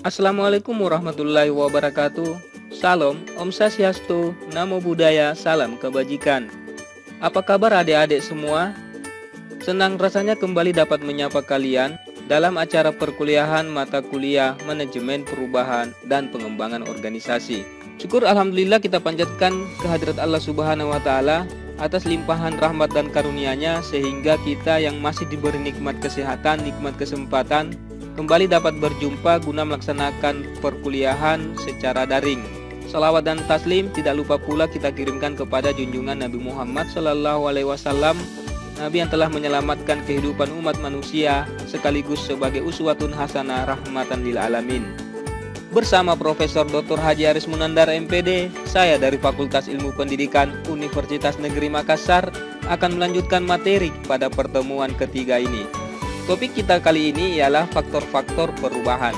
Assalamualaikum warahmatullahi wabarakatuh. Salam, Om Swastiastu, Namo Buddhaya, salam kebajikan. Apa kabar adik-adik semua? Senang rasanya kembali dapat menyapa kalian dalam acara perkuliahan mata kuliah Manajemen Perubahan dan Pengembangan Organisasi. Syukur alhamdulillah kita panjatkan kehadirat Allah Subhanahu wa taala atas limpahan rahmat dan karunia-Nya sehingga kita yang masih diberi nikmat kesehatan, nikmat kesempatan kembali dapat berjumpa guna melaksanakan perkuliahan secara daring. Salawat dan taslim tidak lupa pula kita kirimkan kepada junjungan Nabi Muhammad SAW, Nabi yang telah menyelamatkan kehidupan umat manusia sekaligus sebagai uswatun hasanah rahmatan lil alamin. Bersama Profesor Dr. Haji Aris Munandar MPD, saya dari Fakultas Ilmu Pendidikan Universitas Negeri Makassar akan melanjutkan materi pada pertemuan ketiga ini. Topik kita kali ini ialah faktor-faktor perubahan.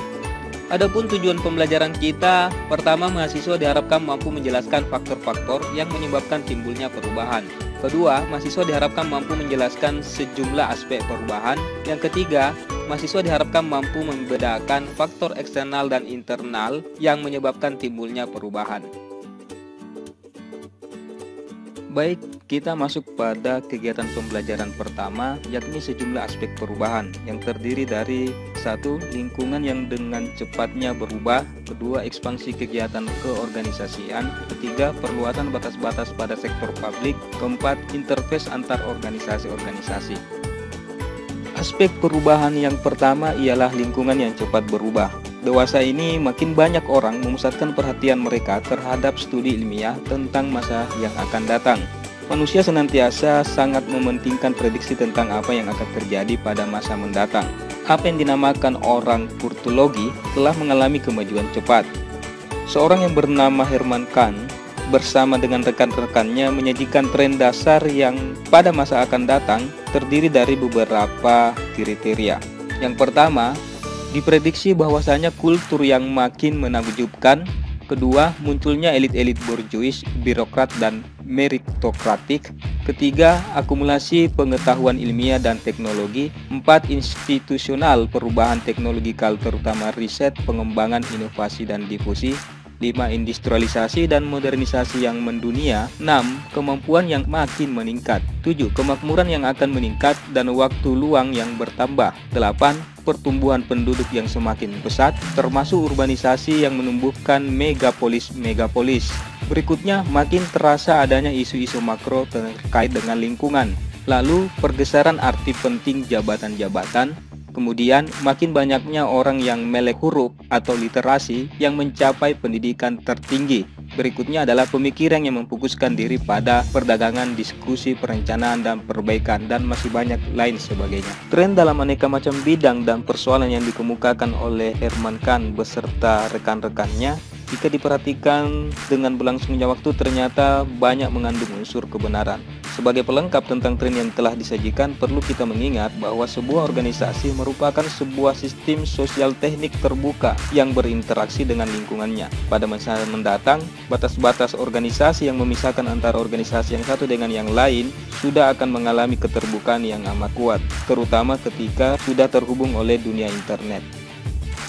Adapun tujuan pembelajaran kita, pertama mahasiswa diharapkan mampu menjelaskan faktor-faktor yang menyebabkan timbulnya perubahan. Kedua, mahasiswa diharapkan mampu menjelaskan sejumlah aspek perubahan. Yang ketiga, mahasiswa diharapkan mampu membedakan faktor eksternal dan internal yang menyebabkan timbulnya perubahan. Baik, kita masuk pada kegiatan pembelajaran pertama, yakni sejumlah aspek perubahan yang terdiri dari 1. Lingkungan yang dengan cepatnya berubah. 2. Ekspansi kegiatan keorganisasian. 3. Perluasan batas-batas pada sektor publik. 4. Interface antar organisasi-organisasi. Aspek perubahan yang pertama ialah lingkungan yang cepat berubah. Dewasa ini makin banyak orang memusatkan perhatian mereka terhadap studi ilmiah tentang masa yang akan datang. Manusia senantiasa sangat mementingkan prediksi tentang apa yang akan terjadi pada masa mendatang. Apa yang dinamakan orang futurologi telah mengalami kemajuan cepat. Seorang yang bernama Herman Kahn bersama dengan rekan-rekannya menyajikan tren dasar yang pada masa akan datang terdiri dari beberapa kriteria. Yang pertama, diprediksi bahwasanya kultur yang makin menakjubkan. Kedua, munculnya elit-elit borjuis, birokrat dan meritokratik. Ketiga, akumulasi pengetahuan ilmiah dan teknologi. 4. Institusional perubahan teknologikal terutama riset, pengembangan, inovasi dan difusi. 5. Industrialisasi dan modernisasi yang mendunia. 6. Kemampuan yang makin meningkat. 7. Kemakmuran yang akan meningkat dan waktu luang yang bertambah. 8. Pertumbuhan penduduk yang semakin pesat, termasuk urbanisasi yang menumbuhkan megapolis-megapolis. Berikutnya, makin terasa adanya isu-isu makro terkait dengan lingkungan. Lalu, pergeseran arti penting jabatan-jabatan. Kemudian, makin banyaknya orang yang melek huruf atau literasi yang mencapai pendidikan tertinggi. Berikutnya adalah pemikiran yang memfokuskan diri pada perdagangan, diskusi, perencanaan, dan perbaikan, dan masih banyak lain sebagainya. Tren dalam aneka macam bidang dan persoalan yang dikemukakan oleh Herman Kahn beserta rekan-rekannya, jika diperhatikan dengan berlangsungnya waktu ternyata banyak mengandung unsur kebenaran. Sebagai pelengkap tentang tren yang telah disajikan, perlu kita mengingat bahwa sebuah organisasi merupakan sebuah sistem sosial teknik terbuka yang berinteraksi dengan lingkungannya. Pada masa mendatang, batas-batas organisasi yang memisahkan antara organisasi yang satu dengan yang lain sudah akan mengalami keterbukaan yang amat kuat, terutama ketika sudah terhubung oleh dunia internet.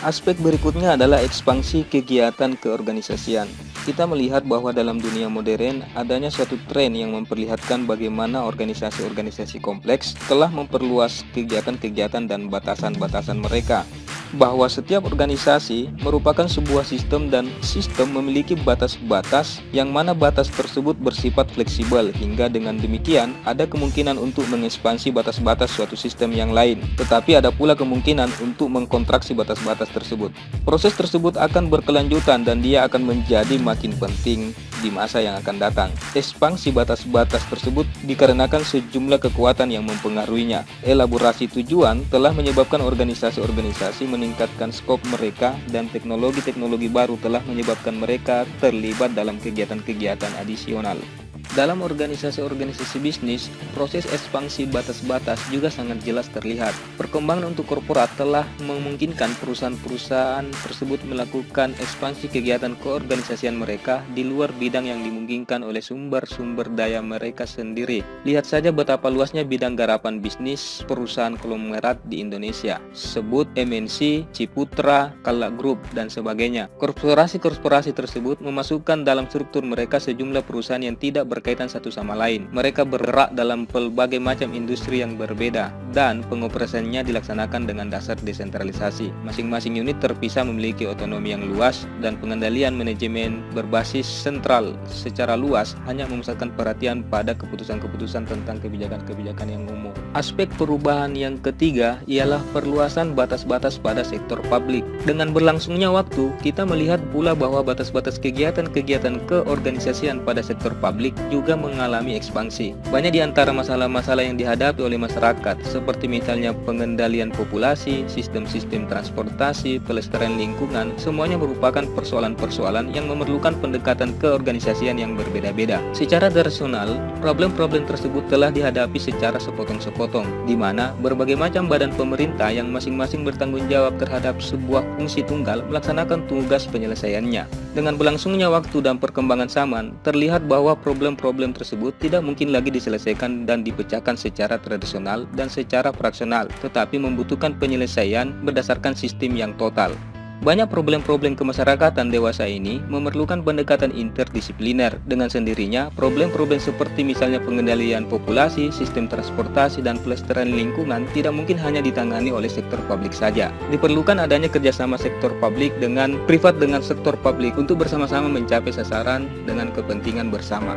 Aspek berikutnya adalah ekspansi kegiatan keorganisasian. Kita melihat bahwa dalam dunia modern adanya suatu tren yang memperlihatkan bagaimana organisasi-organisasi kompleks telah memperluas kegiatan-kegiatan dan batasan-batasan mereka. Bahwa setiap organisasi merupakan sebuah sistem dan sistem memiliki batas-batas yang mana batas tersebut bersifat fleksibel hingga dengan demikian ada kemungkinan untuk mengekspansi batas-batas suatu sistem yang lain. Tetapi ada pula kemungkinan untuk mengkontraksi batas-batas tersebut. Proses tersebut akan berkelanjutan dan dia akan menjadi makin penting di masa yang akan datang. Ekspansi batas-batas tersebut dikarenakan sejumlah kekuatan yang mempengaruhinya. Elaborasi tujuan telah menyebabkan organisasi-organisasi meningkatkan skop mereka dan teknologi-teknologi baru telah menyebabkan mereka terlibat dalam kegiatan-kegiatan adisional. Dalam organisasi-organisasi bisnis, proses ekspansi batas-batas juga sangat jelas terlihat. Perkembangan untuk korporat telah memungkinkan perusahaan-perusahaan tersebut melakukan ekspansi kegiatan keorganisasian mereka di luar bidang yang dimungkinkan oleh sumber-sumber daya mereka sendiri. Lihat saja betapa luasnya bidang garapan bisnis perusahaan konglomerat di Indonesia. Sebut MNC, Ciputra, Kala Group, dan sebagainya. Korporasi-korporasi tersebut memasukkan dalam struktur mereka sejumlah perusahaan yang tidak berkaitan satu sama lain. Mereka bergerak dalam berbagai macam industri yang berbeda dan pengoperasiannya dilaksanakan dengan dasar desentralisasi. Masing-masing unit terpisah memiliki otonomi yang luas dan pengendalian manajemen berbasis sentral secara luas hanya memusatkan perhatian pada keputusan-keputusan tentang kebijakan-kebijakan yang umum. Aspek perubahan yang ketiga ialah perluasan batas-batas pada sektor publik. Dengan berlangsungnya waktu, kita melihat pula bahwa batas-batas kegiatan-kegiatan keorganisasian pada sektor publik juga mengalami ekspansi. Banyak di antara masalah-masalah yang dihadapi oleh masyarakat, seperti misalnya pengendalian populasi, sistem-sistem transportasi, pelestarian lingkungan, semuanya merupakan persoalan-persoalan yang memerlukan pendekatan keorganisasian yang berbeda-beda. Secara rasional, problem-problem tersebut telah dihadapi secara sepotong-sepotong, di mana berbagai macam badan pemerintah yang masing-masing bertanggung jawab terhadap sebuah fungsi tunggal melaksanakan tugas penyelesaiannya. Dengan berlangsungnya waktu dan perkembangan zaman, terlihat bahwa problem-problem tersebut tidak mungkin lagi diselesaikan dan dipecahkan secara tradisional dan secara fraksional, tetapi membutuhkan penyelesaian berdasarkan sistem yang total. Banyak problem-problem kemasyarakatan dewasa ini memerlukan pendekatan interdisipliner. Dengan sendirinya, problem-problem seperti misalnya pengendalian populasi, sistem transportasi, dan pelestarian lingkungan tidak mungkin hanya ditangani oleh sektor publik saja. Diperlukan adanya kerjasama sektor publik dengan privat dengan sektor publik untuk bersama-sama mencapai sasaran dengan kepentingan bersama.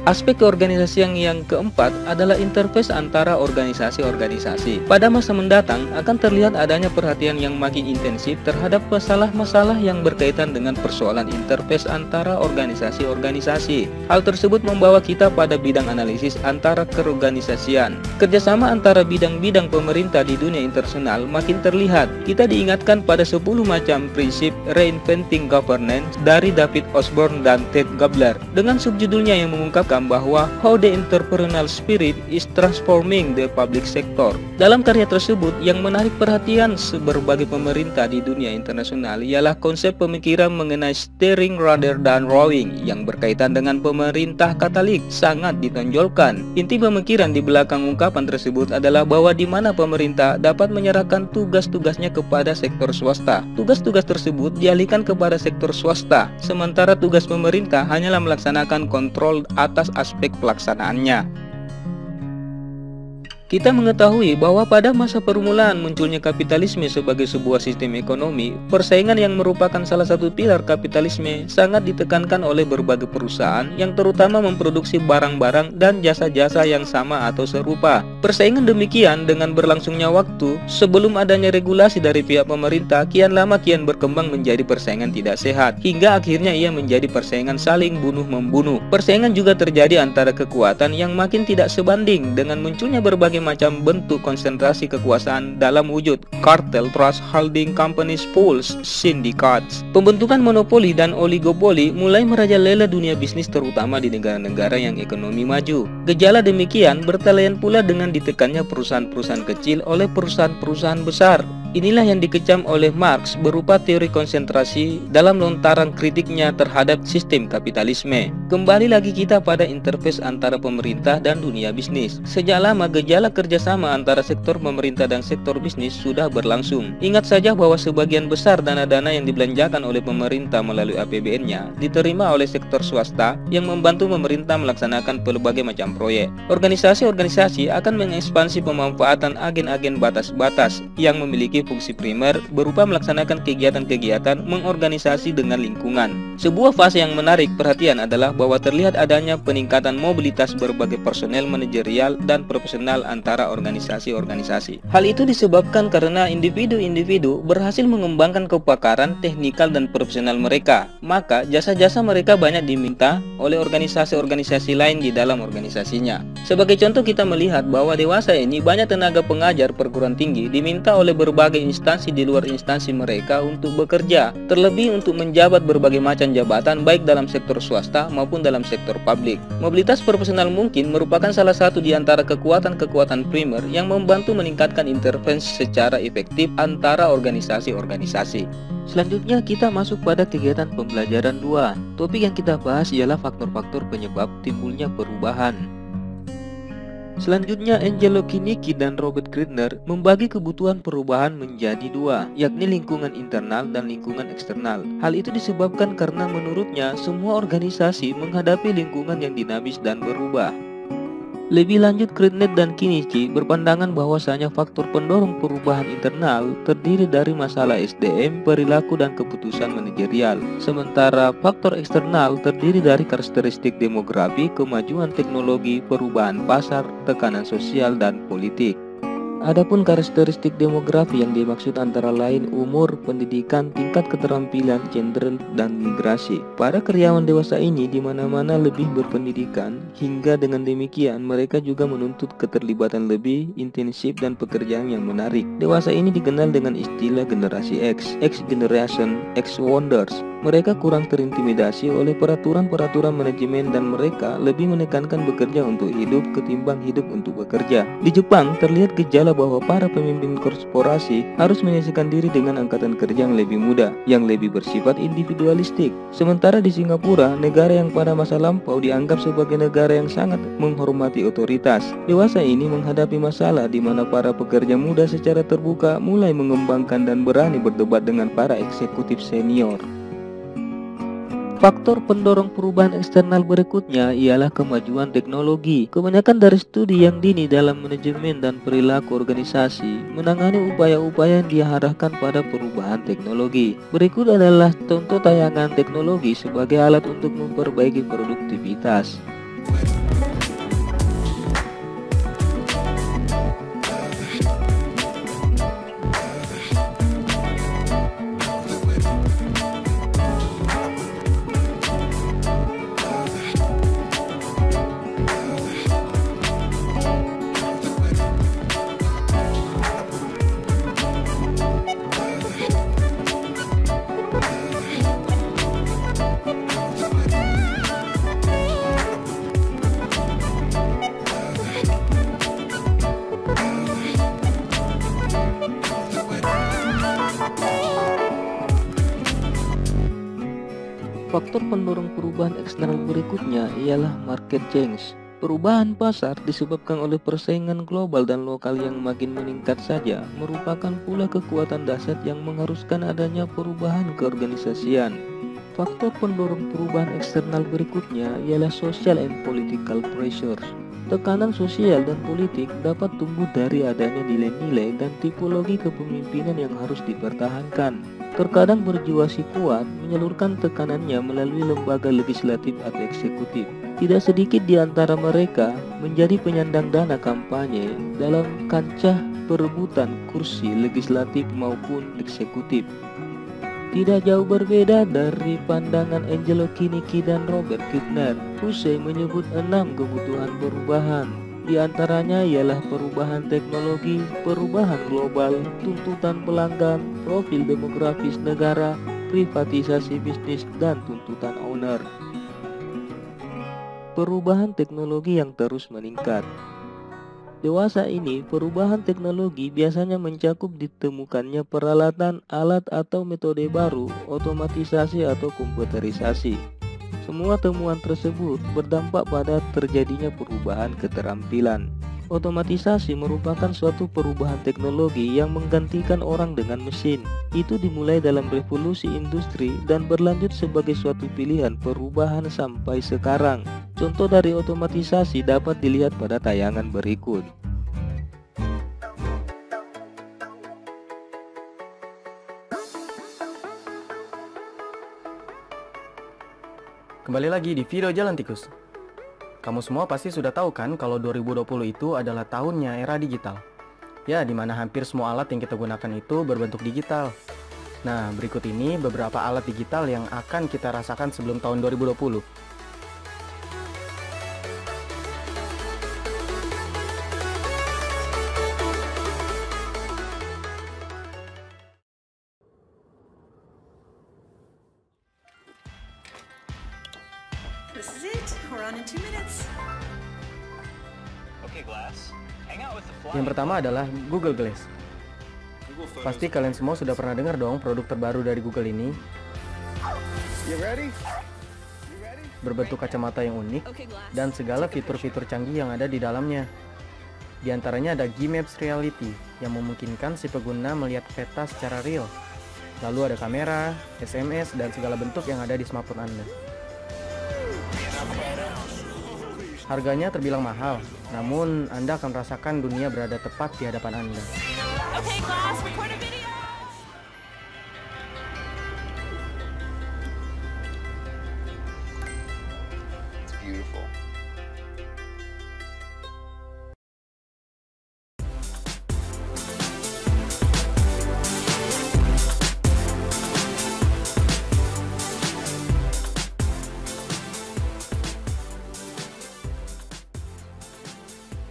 Aspek keorganisasian yang keempat adalah interface antara organisasi-organisasi. Pada masa mendatang akan terlihat adanya perhatian yang makin intensif terhadap masalah-masalah yang berkaitan dengan persoalan interface antara organisasi-organisasi. Hal tersebut membawa kita pada bidang analisis antara keorganisasian. Kerjasama antara bidang-bidang pemerintah di dunia internasional makin terlihat. Kita diingatkan pada 10 macam prinsip Reinventing Governance dari David Osborne dan Ted Gabler dengan subjudulnya yang mengungkapkan bahwa How the Entrepreneurial Spirit is Transforming the Public Sector. Dalam karya tersebut, yang menarik perhatian berbagai pemerintah di dunia internasional ialah konsep pemikiran mengenai steering rather than rowing yang berkaitan dengan pemerintah Katolik sangat ditonjolkan. Inti pemikiran di belakang ungkapan tersebut adalah bahwa di mana pemerintah dapat menyerahkan tugas-tugasnya kepada sektor swasta. Tugas-tugas tersebut dialihkan kepada sektor swasta, sementara tugas pemerintah hanyalah melaksanakan kontrol atas aspek pelaksanaannya. Kita mengetahui bahwa pada masa permulaan munculnya kapitalisme sebagai sebuah sistem ekonomi, persaingan yang merupakan salah satu pilar kapitalisme sangat ditekankan oleh berbagai perusahaan yang terutama memproduksi barang-barang dan jasa-jasa yang sama atau serupa. Persaingan demikian dengan berlangsungnya waktu, sebelum adanya regulasi dari pihak pemerintah, kian lama kian berkembang menjadi persaingan tidak sehat, hingga akhirnya ia menjadi persaingan saling bunuh-membunuh. Persaingan juga terjadi antara kekuatan yang makin tidak sebanding dengan munculnya berbagai macam bentuk konsentrasi kekuasaan dalam wujud kartel, trust holding companies, pools, syndicats. Pembentukan monopoli dan oligopoli mulai merajalela dunia bisnis terutama di negara-negara yang ekonomi maju. Gejala demikian bertelayan pula dengan ditekannya perusahaan-perusahaan kecil oleh perusahaan-perusahaan besar. Inilah yang dikecam oleh Marx berupa teori konsentrasi dalam lontaran kritiknya terhadap sistem kapitalisme. Kembali lagi kita pada interface antara pemerintah dan dunia bisnis. Sejak lama gejala kerjasama antara sektor pemerintah dan sektor bisnis sudah berlangsung. Ingat saja bahwa sebagian besar dana-dana yang dibelanjakan oleh pemerintah melalui APBN-nya diterima oleh sektor swasta yang membantu pemerintah melaksanakan berbagai macam proyek. Organisasi-organisasi akan mengekspansi pemanfaatan agen-agen batas-batas yang memiliki fungsi primer berupa melaksanakan kegiatan-kegiatan mengorganisasi dengan lingkungan. Sebuah fase yang menarik perhatian adalah bahwa terlihat adanya peningkatan mobilitas berbagai personel manajerial dan profesional antara organisasi-organisasi. Hal itu disebabkan karena individu-individu berhasil mengembangkan kepakaran teknikal dan profesional mereka, maka jasa-jasa mereka banyak diminta oleh organisasi-organisasi lain di dalam organisasinya. Sebagai contoh kita melihat bahwa dewasa ini banyak tenaga pengajar perguruan tinggi diminta oleh berbagai instansi di luar instansi mereka untuk bekerja, terlebih untuk menjabat berbagai macam jabatan baik dalam sektor swasta maupun dalam sektor publik. Mobilitas profesional mungkin merupakan salah satu di antara kekuatan-kekuatan primer yang membantu meningkatkan intervensi secara efektif antara organisasi-organisasi. Selanjutnya kita masuk pada kegiatan pembelajaran 2. Topik yang kita bahas ialah faktor-faktor penyebab timbulnya perubahan. Selanjutnya, Angelo Kinicki dan Robert Gardner membagi kebutuhan perubahan menjadi dua, yakni lingkungan internal dan lingkungan eksternal. Hal itu disebabkan karena menurutnya semua organisasi menghadapi lingkungan yang dinamis dan berubah. Lebih lanjut, Gardner dan Kinicki berpandangan bahwasanya faktor pendorong perubahan internal terdiri dari masalah SDM, perilaku dan keputusan manajerial. Sementara faktor eksternal terdiri dari karakteristik demografi, kemajuan teknologi, perubahan pasar, tekanan sosial dan politik. Adapun karakteristik demografi yang dimaksud antara lain umur, pendidikan, tingkat keterampilan, gender, dan migrasi. Para karyawan dewasa ini di mana-mana lebih berpendidikan, hingga dengan demikian mereka juga menuntut keterlibatan lebih intensif dan pekerjaan yang menarik. Dewasa ini dikenal dengan istilah generasi X Generation, X Wonders. Mereka kurang terintimidasi oleh peraturan-peraturan manajemen dan mereka lebih menekankan bekerja untuk hidup ketimbang hidup untuk bekerja. Di Jepang terlihat gejala bahwa para pemimpin korporasi harus menyesuaikan diri dengan angkatan kerja yang lebih muda, yang lebih bersifat individualistik. Sementara di Singapura, negara yang pada masa lampau dianggap sebagai negara yang sangat menghormati otoritas. Dewasa ini menghadapi masalah di mana para pekerja muda secara terbuka mulai mengembangkan dan berani berdebat dengan para eksekutif senior. Faktor pendorong perubahan eksternal berikutnya ialah kemajuan teknologi. Kebanyakan dari studi yang dini dalam manajemen dan perilaku organisasi menangani upaya-upaya yang diarahkan pada perubahan teknologi. Berikut adalah contoh tayangan teknologi sebagai alat untuk memperbaiki produktivitas. Faktor pendorong perubahan eksternal berikutnya ialah market change. Perubahan pasar disebabkan oleh persaingan global dan lokal yang makin meningkat saja merupakan pula kekuatan dasar yang mengharuskan adanya perubahan keorganisasian. Faktor pendorong perubahan eksternal berikutnya ialah social and political pressures. Tekanan sosial dan politik dapat tumbuh dari adanya nilai-nilai dan tipologi kepemimpinan yang harus dipertahankan. Terkadang berjiwasi kuat menyalurkan tekanannya melalui lembaga legislatif atau eksekutif. Tidak sedikit di antara mereka menjadi penyandang dana kampanye dalam kancah perebutan kursi legislatif maupun eksekutif. Tidak jauh berbeda dari pandangan Angelo Kinicki dan Robert Gardner, Hussey menyebut 6 kebutuhan perubahan. Di antaranya ialah perubahan teknologi, perubahan global, tuntutan pelanggan, profil demografis negara, privatisasi bisnis, dan tuntutan owner. Perubahan teknologi yang terus meningkat. Dewasa ini, perubahan teknologi biasanya mencakup ditemukannya peralatan, alat atau metode baru, otomatisasi atau komputerisasi. Semua temuan tersebut berdampak pada terjadinya perubahan keterampilan. Otomatisasi merupakan suatu perubahan teknologi yang menggantikan orang dengan mesin. Itu dimulai dalam revolusi industri dan berlanjut sebagai suatu pilihan perubahan sampai sekarang. Contoh dari otomatisasi dapat dilihat pada tayangan berikut. Kembali lagi di video Jalan Tikus. Kamu semua pasti sudah tahu kan kalau 2020 itu adalah tahunnya era digital. Ya, dimana hampir semua alat yang kita gunakan itu berbentuk digital. Nah, berikut ini beberapa alat digital yang akan kita rasakan sebelum tahun 2020. this is it. We're on in 2 minutes. Okay, Glass. Hang out with the fly. Yang pertama adalah Google Glass. Pasti kalian semua sudah pernah dengar dong produk terbaru dari Google ini. You ready? Berbentuk kacamata yang unik Okay, Glass. dan segala fitur-fitur canggih yang ada di dalamnya. Di antaranya ada G-Maps Reality yang memungkinkan si pengguna melihat peta secara real. Lalu ada kamera, SMS, dan segala bentuk yang ada di smartphone Anda. Harganya terbilang mahal, namun Anda akan merasakan dunia berada tepat di hadapan Anda. Okay, Glass, record a video. It's beautiful.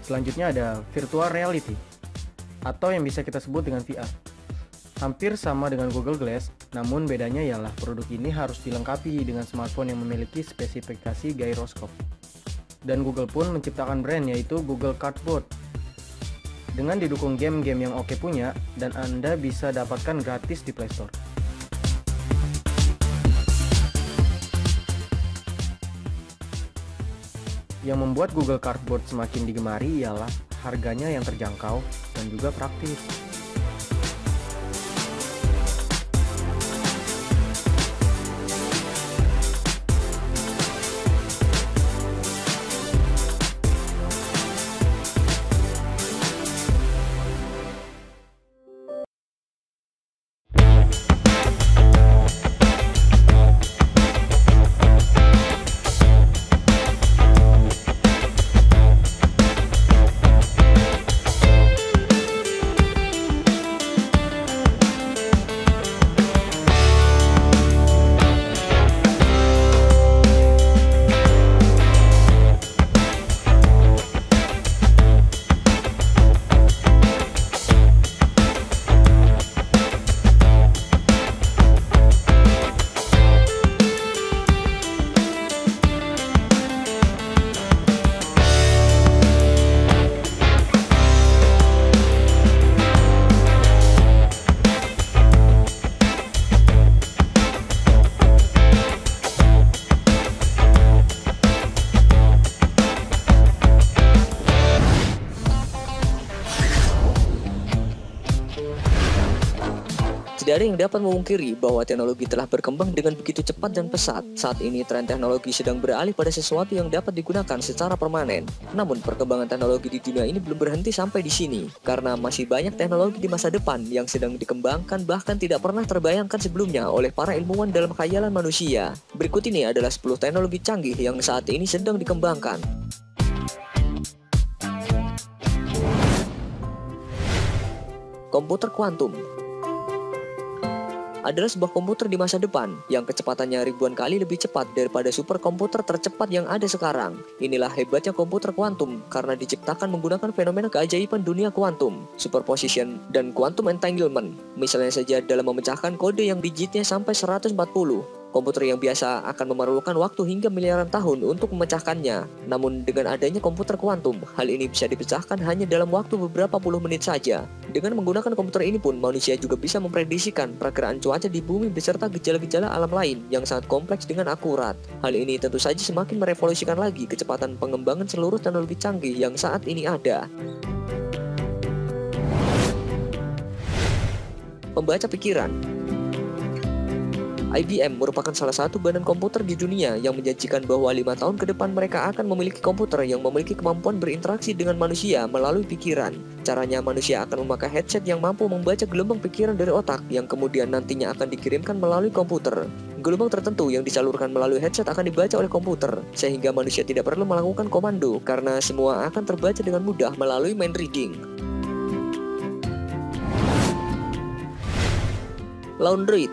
Selanjutnya ada virtual reality, atau yang bisa kita sebut dengan VR. Hampir sama dengan Google Glass, namun bedanya ialah produk ini harus dilengkapi dengan smartphone yang memiliki spesifikasi gyroscope. Dan Google pun menciptakan brand yaitu Google Cardboard. Dengan didukung game-game yang oke punya, dan Anda bisa dapatkan gratis di Play Store. Yang membuat Google Cardboard semakin digemari ialah harganya yang terjangkau dan juga praktis. Tidak ada yang dapat memungkiri bahwa teknologi telah berkembang dengan begitu cepat dan pesat. Saat ini tren teknologi sedang beralih pada sesuatu yang dapat digunakan secara permanen. Namun perkembangan teknologi di dunia ini belum berhenti sampai di sini, karena masih banyak teknologi di masa depan yang sedang dikembangkan bahkan tidak pernah terbayangkan sebelumnya oleh para ilmuwan dalam khayalan manusia. Berikut ini adalah 10 teknologi canggih yang saat ini sedang dikembangkan. Komputer kuantum adalah sebuah komputer di masa depan yang kecepatannya ribuan kali lebih cepat daripada superkomputer tercepat yang ada sekarang. Inilah hebatnya komputer kuantum karena diciptakan menggunakan fenomena keajaiban dunia kuantum, superposition, dan quantum entanglement. Misalnya saja dalam memecahkan kode yang digitnya sampai 140. Komputer yang biasa akan memerlukan waktu hingga miliaran tahun untuk memecahkannya. Namun dengan adanya komputer kuantum, hal ini bisa dipecahkan hanya dalam waktu beberapa puluh menit saja. Dengan menggunakan komputer ini pun, manusia juga bisa memprediksikan perkiraan cuaca di bumi beserta gejala-gejala alam lain yang sangat kompleks dengan akurat. Hal ini tentu saja semakin merevolusikan lagi kecepatan pengembangan seluruh teknologi canggih yang saat ini ada. Pembaca pikiran. IBM merupakan salah satu badan komputer di dunia yang menjanjikan bahwa 5 tahun ke depan mereka akan memiliki komputer yang memiliki kemampuan berinteraksi dengan manusia melalui pikiran. Caranya, manusia akan memakai headset yang mampu membaca gelombang pikiran dari otak yang kemudian nantinya akan dikirimkan melalui komputer. Gelombang tertentu yang disalurkan melalui headset akan dibaca oleh komputer, sehingga manusia tidak perlu melakukan komando karena semua akan terbaca dengan mudah melalui mind reading. Laundry.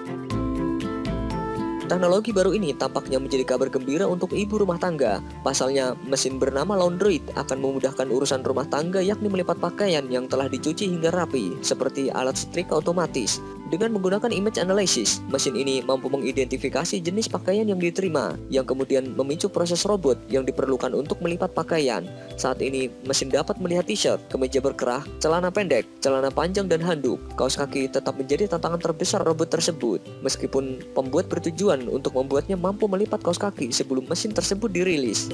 Teknologi baru ini tampaknya menjadi kabar gembira untuk ibu rumah tangga. Pasalnya, mesin bernama Laundry akan memudahkan urusan rumah tangga, yakni melipat pakaian yang telah dicuci hingga rapi, seperti alat setrika otomatis. Dengan menggunakan image analysis, mesin ini mampu mengidentifikasi jenis pakaian yang diterima, yang kemudian memicu proses robot yang diperlukan untuk melipat pakaian. Saat ini, mesin dapat melihat t-shirt, kemeja berkerah, celana pendek, celana panjang, dan handuk. Kaos kaki tetap menjadi tantangan terbesar robot tersebut, meskipun pembuat bertujuan untuk membuatnya mampu melipat kaos kaki sebelum mesin tersebut dirilis.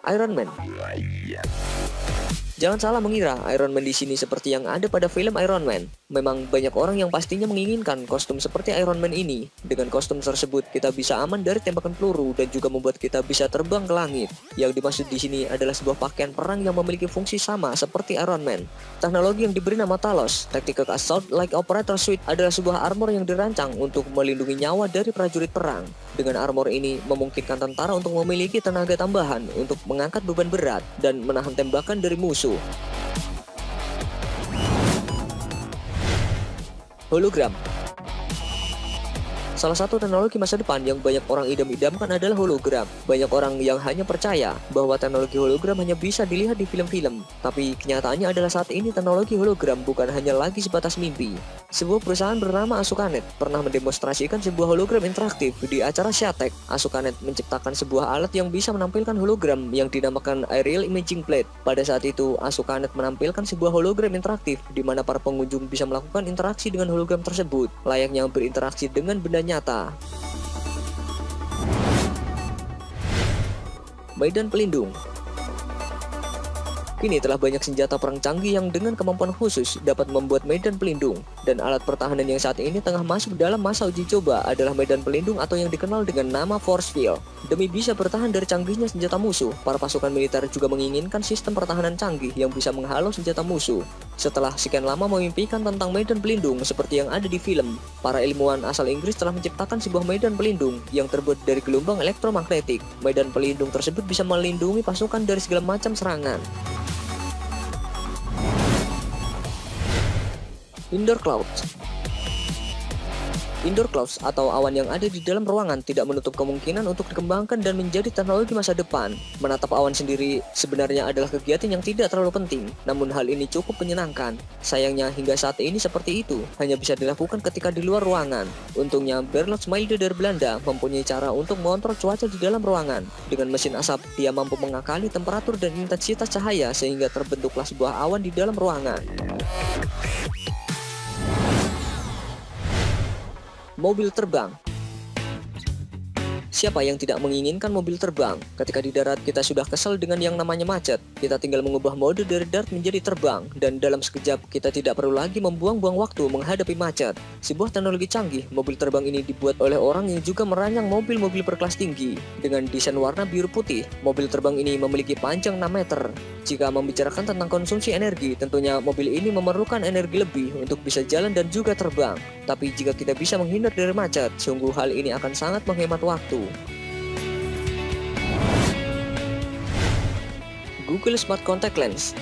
Iron Man. Jangan salah mengira Iron Man di sini seperti yang ada pada film Iron Man. Memang banyak orang yang pastinya menginginkan kostum seperti Iron Man ini. Dengan kostum tersebut kita bisa aman dari tembakan peluru dan juga membuat kita bisa terbang ke langit. Yang dimaksud di sini adalah sebuah pakaian perang yang memiliki fungsi sama seperti Iron Man. Teknologi yang diberi nama Talos, Tactical Assault Light Operator Suit, adalah sebuah armor yang dirancang untuk melindungi nyawa dari prajurit perang. Dengan armor ini memungkinkan tentara untuk memiliki tenaga tambahan untuk mengangkat beban berat dan menahan tembakan dari musuh. Hologram. Salah satu teknologi masa depan yang banyak orang idam-idamkan adalah hologram. Banyak orang yang hanya percaya bahwa teknologi hologram hanya bisa dilihat di film-film. Tapi kenyataannya adalah saat ini teknologi hologram bukan hanya lagi sebatas mimpi. Sebuah perusahaan bernama Asukanet pernah mendemonstrasikan sebuah hologram interaktif di acara Shatec. Asukanet menciptakan sebuah alat yang bisa menampilkan hologram yang dinamakan Aerial Imaging Plate. Pada saat itu, Asukanet menampilkan sebuah hologram interaktif di mana para pengunjung bisa melakukan interaksi dengan hologram tersebut, layaknya berinteraksi dengan benda nyata. Medan pelindung. Kini telah banyak senjata perang canggih yang dengan kemampuan khusus dapat membuat medan pelindung, dan alat pertahanan yang saat ini tengah masuk dalam masa uji coba adalah medan pelindung atau yang dikenal dengan nama Force Field. Demi bisa bertahan dari canggihnya senjata musuh, para pasukan militer juga menginginkan sistem pertahanan canggih yang bisa menghalau senjata musuh. Setelah sekian lama memimpikan tentang medan pelindung seperti yang ada di film, para ilmuwan asal Inggris telah menciptakan sebuah medan pelindung yang terbuat dari gelombang elektromagnetik. Medan pelindung tersebut bisa melindungi pasukan dari segala macam serangan. Indoor clouds. Indoor clouds atau awan yang ada di dalam ruangan tidak menutup kemungkinan untuk dikembangkan dan menjadi teknologi masa depan. Menatap awan sendiri sebenarnya adalah kegiatan yang tidak terlalu penting, namun hal ini cukup menyenangkan. Sayangnya hingga saat ini seperti itu hanya bisa dilakukan ketika di luar ruangan. Untungnya Bernard Smilde dari Belanda mempunyai cara untuk mengontrol cuaca di dalam ruangan. Dengan mesin asap, dia mampu mengakali temperatur dan intensitas cahaya sehingga terbentuklah sebuah awan di dalam ruangan. Mobil terbang. Siapa yang tidak menginginkan mobil terbang? Ketika di darat kita sudah kesal dengan yang namanya macet. Kita tinggal mengubah mode dari darat menjadi terbang, dan dalam sekejap kita tidak perlu lagi membuang-buang waktu menghadapi macet. Sebuah teknologi canggih, mobil terbang ini dibuat oleh orang yang juga merancang mobil-mobil berkelas tinggi. Dengan desain warna biru putih, mobil terbang ini memiliki panjang 6 meter. Jika membicarakan tentang konsumsi energi, tentunya mobil ini memerlukan energi lebih untuk bisa jalan dan juga terbang. Tapi jika kita bisa menghindar dari macet, sungguh hal ini akan sangat menghemat waktu. Google Smart Contact Lens.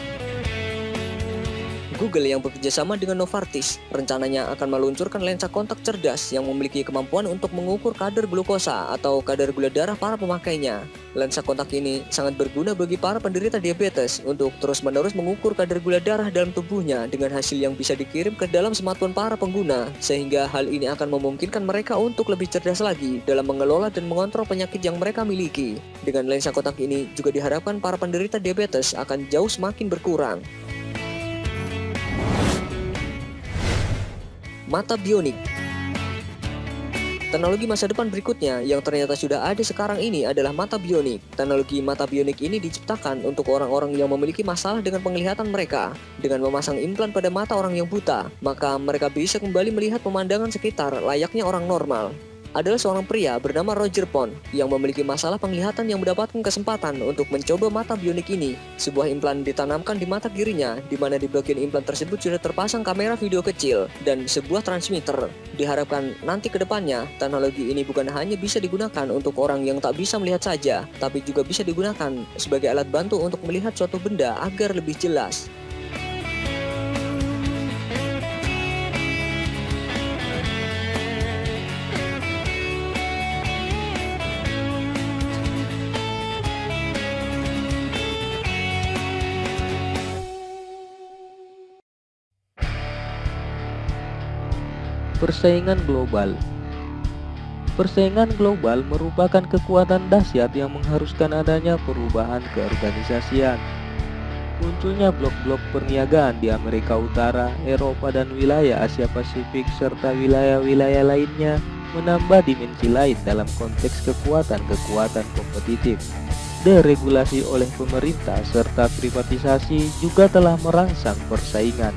Google yang bekerjasama dengan Novartis rencananya akan meluncurkan lensa kontak cerdas yang memiliki kemampuan untuk mengukur kadar glukosa atau kadar gula darah para pemakainya. Lensa kontak ini sangat berguna bagi para penderita diabetes untuk terus-menerus mengukur kadar gula darah dalam tubuhnya dengan hasil yang bisa dikirim ke dalam smartphone para pengguna, sehingga hal ini akan memungkinkan mereka untuk lebih cerdas lagi dalam mengelola dan mengontrol penyakit yang mereka miliki. Dengan lensa kontak ini juga diharapkan para penderita diabetes akan jauh semakin berkurang. Mata bionik. Teknologi masa depan berikutnya yang ternyata sudah ada sekarang ini adalah mata bionik. Teknologi mata bionik ini diciptakan untuk orang-orang yang memiliki masalah dengan penglihatan mereka. Dengan memasang implan pada mata orang yang buta, maka mereka bisa kembali melihat pemandangan sekitar layaknya orang normal. Adalah seorang pria bernama Roger Pond yang memiliki masalah penglihatan yang mendapatkan kesempatan untuk mencoba mata bionik ini. Sebuah implan ditanamkan di mata kirinya, di mana di bagian implan tersebut sudah terpasang kamera video kecil dan sebuah transmitter. Diharapkan nanti ke depannya, teknologi ini bukan hanya bisa digunakan untuk orang yang tak bisa melihat saja, tapi juga bisa digunakan sebagai alat bantu untuk melihat suatu benda agar lebih jelas. Persaingan global. Persaingan global merupakan kekuatan dahsyat yang mengharuskan adanya perubahan keorganisasian. Munculnya blok-blok perniagaan di Amerika Utara, Eropa, dan wilayah Asia Pasifik serta wilayah-wilayah lainnya menambah dimensi lain dalam konteks kekuatan-kekuatan kompetitif. Deregulasi oleh pemerintah serta privatisasi juga telah merangsang persaingan.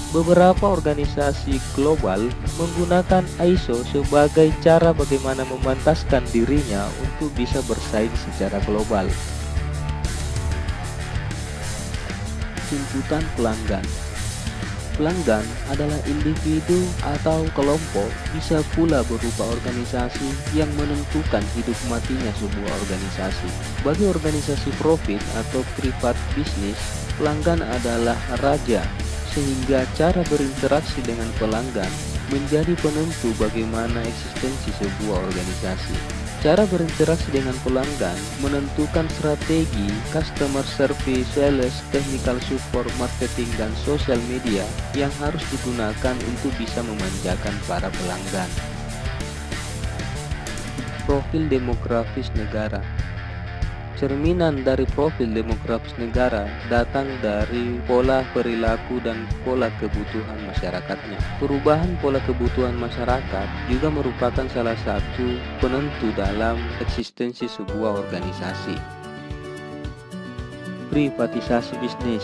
Beberapa organisasi global menggunakan ISO sebagai cara bagaimana memantaskan dirinya untuk bisa bersaing secara global. Tuntutan pelanggan. Pelanggan adalah individu atau kelompok, bisa pula berupa organisasi yang menentukan hidup matinya sebuah organisasi. Bagi organisasi profit atau privat bisnis, pelanggan adalah raja, sehingga cara berinteraksi dengan pelanggan menjadi penentu bagaimana eksistensi sebuah organisasi. Cara berinteraksi dengan pelanggan menentukan strategi, customer service, sales, technical support, marketing, dan social media yang harus digunakan untuk bisa memanjakan para pelanggan. Profil demografis negara. Cerminan dari profil demografis negara datang dari pola perilaku dan pola kebutuhan masyarakatnya. Perubahan pola kebutuhan masyarakat juga merupakan salah satu penentu dalam eksistensi sebuah organisasi. Privatisasi bisnis.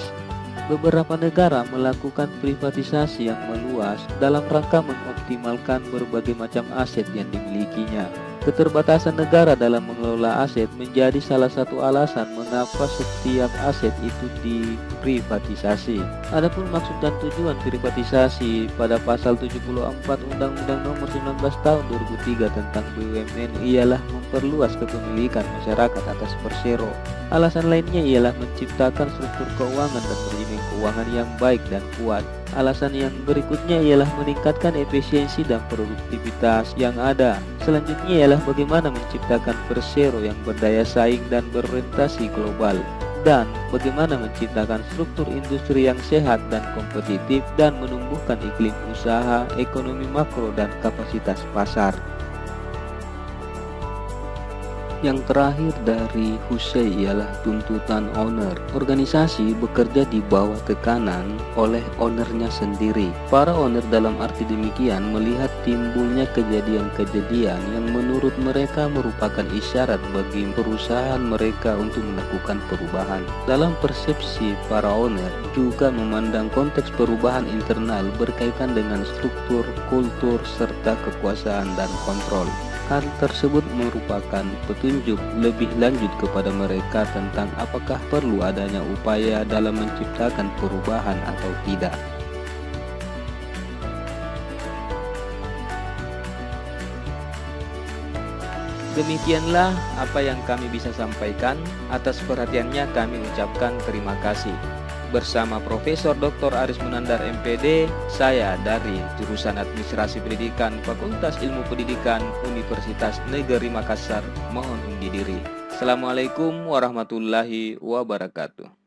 Beberapa negara melakukan privatisasi yang meluas dalam rangka mengoptimalkan berbagai macam aset yang dimilikinya. Keterbatasan negara dalam mengelola aset menjadi salah satu alasan mengapa setiap aset itu diprivatisasi. Adapun maksud dan tujuan privatisasi pada pasal 74 Undang-Undang Nomor 19 Tahun 2003 tentang BUMN ialah memperluas kepemilikan masyarakat atas persero. Alasan lainnya ialah menciptakan struktur keuangan dan manajemen keuangan yang baik dan kuat. Alasan yang berikutnya ialah meningkatkan efisiensi dan produktivitas yang ada. Selanjutnya ialah bagaimana menciptakan persero yang berdaya saing dan berorientasi global, dan bagaimana menciptakan struktur industri yang sehat dan kompetitif dan menumbuhkan iklim usaha, ekonomi makro, dan kapasitas pasar. Yang terakhir dari Hussey ialah tuntutan owner. Organisasi bekerja di bawah tekanan oleh ownernya sendiri. Para owner dalam arti demikian melihat timbulnya kejadian-kejadian yang menurut mereka merupakan isyarat bagi perusahaan mereka untuk melakukan perubahan. Dalam persepsi para owner juga memandang konteks perubahan internal berkaitan dengan struktur, kultur, serta kekuasaan dan kontrol. Hal tersebut merupakan petunjuk lebih lanjut kepada mereka tentang apakah perlu adanya upaya dalam menciptakan perubahan atau tidak. Demikianlah apa yang kami bisa sampaikan. Atas perhatiannya kami ucapkan terima kasih. Bersama Profesor Dr. Aris Munandar MPD, saya dari Jurusan Administrasi Pendidikan Fakultas Ilmu Pendidikan Universitas Negeri Makassar mohon undur diri. Assalamualaikum warahmatullahi wabarakatuh.